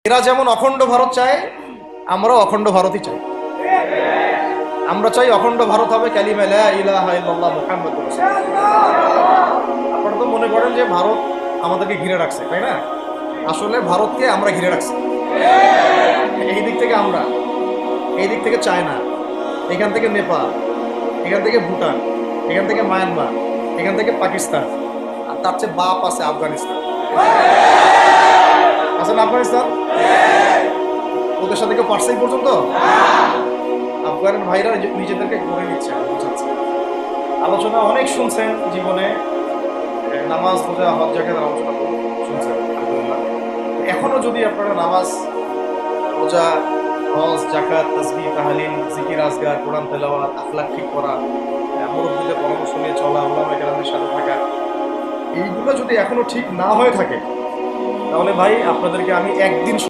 এরা যেমন অখণ্ড ভারত চায়, আমরাও অখণ্ড ভারতই চাই। আমরা চাই অখণ্ড ভারত হবে কালিমা লা ইলাহা ইল্লাল্লাহ মুহাম্মাদুর রাসূলুল্লাহ। আপনারা তো মনে করেন যে ভারত আমাদেরকে ঘিরে রাখছে, তাই না? আসলে ভারতকে আমরা ঘিরে রাখছি। এই দিক থেকে আমরা, এই দিক থেকে চায়না, এখান থেকে নেপাল, এখান থেকে ভুটান, এখান থেকে মায়ানমার, এখান থেকে পাকিস্তান, আর তার চেয়ে বাপ আছে আফগানিস্তান। আছে না আফগানিস্তান? ওদের সাথে কেউ পারছে এই পর্যন্ত? আফগানের ভাইরা নিজেদেরকে গড়ে নিচ্ছে, বুঝাচ্ছে। আলোচনা অনেক শুনছেন জীবনে, নামাজ, রোজা, হজ, যাকাতের আলোচনা শুনছেন আলহামদুলিল্লাহ। এখনো যদি আপনারা নামাজ, রোজা, হজ, যাকাত, তাসবিহ, তাহলিল, জিকির, আজগার, কোরআন তেলাওয়াত, আখলাক ঠিক করা, মুরব্বিদের পরামর্শ নিয়ে চলা, উলামায়ে কেরামের সাথে থাকা, এইগুলো যদি এখনো ঠিক না হয়ে থাকে, তাহলে ভাই আপনাদেরকে আমি একদিন